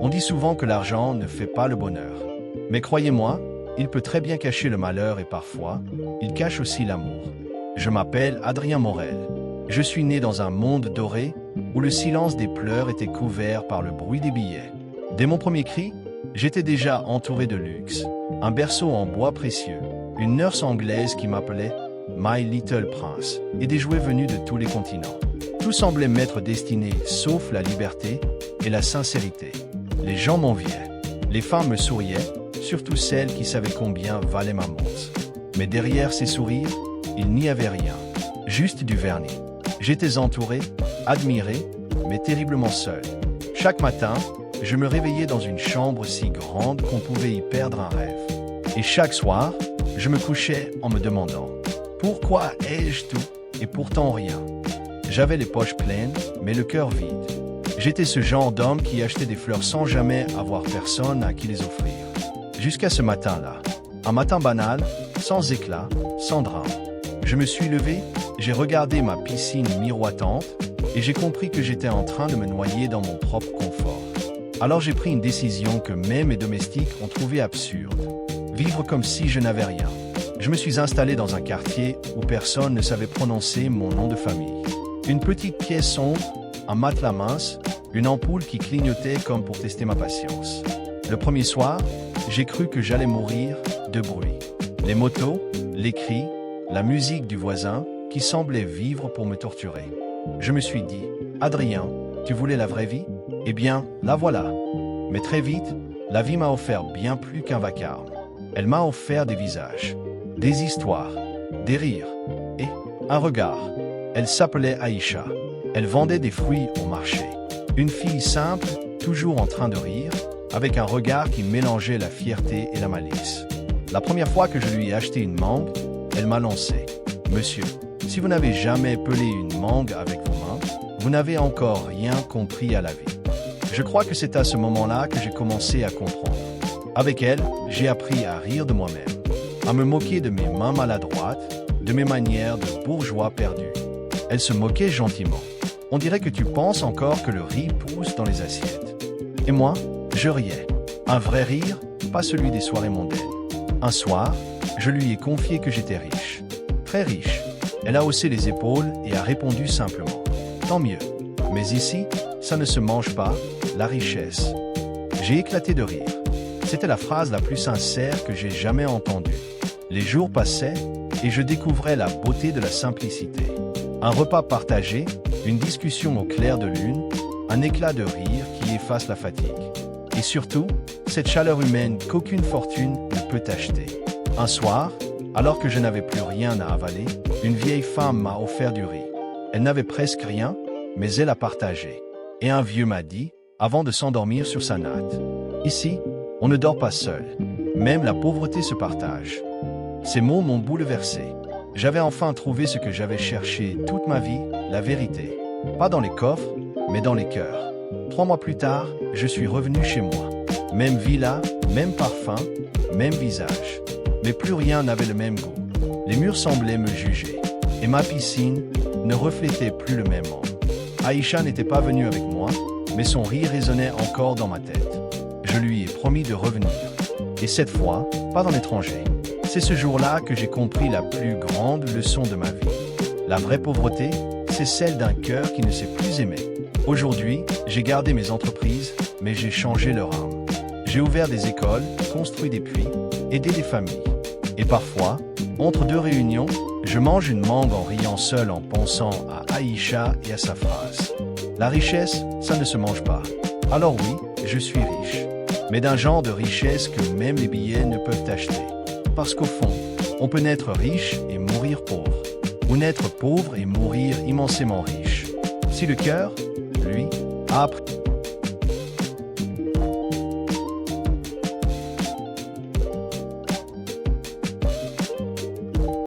On dit souvent que l'argent ne fait pas le bonheur. Mais croyez-moi, il peut très bien cacher le malheur et parfois, il cache aussi l'amour. Je m'appelle Adrien Morel. Je suis né dans un monde doré où le silence des pleurs était couvert par le bruit des billets. Dès mon premier cri, j'étais déjà entouré de luxe. Un berceau en bois précieux, une nurse anglaise qui m'appelait My Little Prince et des jouets venus de tous les continents. Tout semblait m'être destiné, sauf la liberté et la sincérité. Les gens m'enviaient. Les femmes me souriaient, surtout celles qui savaient combien valait ma montre. Mais derrière ces sourires, il n'y avait rien. Juste du vernis. J'étais entouré, admiré, mais terriblement seul. Chaque matin, je me réveillais dans une chambre si grande qu'on pouvait y perdre un rêve. Et chaque soir, je me couchais en me demandant « Pourquoi ai-je tout et pourtant rien ?» J'avais les poches pleines, mais le cœur vide. J'étais ce genre d'homme qui achetait des fleurs sans jamais avoir personne à qui les offrir. Jusqu'à ce matin-là. Un matin banal, sans éclat, sans drame. Je me suis levé, j'ai regardé ma piscine miroitante et j'ai compris que j'étais en train de me noyer dans mon propre confort. Alors j'ai pris une décision que même mes domestiques ont trouvée absurde. Vivre comme si je n'avais rien. Je me suis installé dans un quartier où personne ne savait prononcer mon nom de famille. Une petite pièce sombre, un matelas mince, une ampoule qui clignotait comme pour tester ma patience. Le premier soir, j'ai cru que j'allais mourir de bruit. Les motos, les cris, la musique du voisin qui semblait vivre pour me torturer. Je me suis dit, Adrien, tu voulais la vraie vie? Eh bien, la voilà. Mais très vite, la vie m'a offert bien plus qu'un vacarme. Elle m'a offert des visages, des histoires, des rires et un regard. Elle s'appelait Aïcha. Elle vendait des fruits au marché. Une fille simple, toujours en train de rire, avec un regard qui mélangeait la fierté et la malice. La première fois que je lui ai acheté une mangue, elle m'a lancé. « Monsieur, si vous n'avez jamais pelé une mangue avec vos mains, vous n'avez encore rien compris à la vie. » Je crois que c'est à ce moment-là que j'ai commencé à comprendre. Avec elle, j'ai appris à rire de moi-même, à me moquer de mes mains maladroites, de mes manières de bourgeois perdu. Elle se moquait gentiment. On dirait que tu penses encore que le riz pousse dans les assiettes. Et moi, je riais. Un vrai rire, pas celui des soirées mondaines. Un soir, je lui ai confié que j'étais riche. Très riche. Elle a haussé les épaules et a répondu simplement. Tant mieux. Mais ici, ça ne se mange pas, la richesse. J'ai éclaté de rire. C'était la phrase la plus sincère que j'ai jamais entendue. Les jours passaient et je découvrais la beauté de la simplicité. Un repas partagé, une discussion au clair de lune, un éclat de rire qui efface la fatigue. Et surtout, cette chaleur humaine qu'aucune fortune ne peut acheter. Un soir, alors que je n'avais plus rien à avaler, une vieille femme m'a offert du riz. Elle n'avait presque rien, mais elle a partagé. Et un vieux m'a dit, avant de s'endormir sur sa natte, « Ici, on ne dort pas seul. Même la pauvreté se partage. » Ces mots m'ont bouleversé. J'avais enfin trouvé ce que j'avais cherché toute ma vie, la vérité. Pas dans les coffres, mais dans les cœurs. 3 mois plus tard, je suis revenu chez moi. Même villa, même parfum, même visage. Mais plus rien n'avait le même goût. Les murs semblaient me juger. Et ma piscine ne reflétait plus le même homme. Aïcha n'était pas venue avec moi, mais son rire résonnait encore dans ma tête. Je lui ai promis de revenir. Et cette fois, pas dans l'étranger. C'est ce jour-là que j'ai compris la plus grande leçon de ma vie. La vraie pauvreté, c'est celle d'un cœur qui ne sait plus aimer. Aujourd'hui, j'ai gardé mes entreprises, mais j'ai changé leur âme. J'ai ouvert des écoles, construit des puits, aidé des familles. Et parfois, entre 2 réunions, je mange une mangue en riant seul en pensant à Aïcha et à sa phrase. La richesse, ça ne se mange pas. Alors oui, je suis riche. Mais d'un genre de richesse que même les billets ne peuvent acheter. Parce qu'au fond, on peut naître riche et mourir pauvre. Ou naître pauvre et mourir immensément riche. Si le cœur, lui, a appris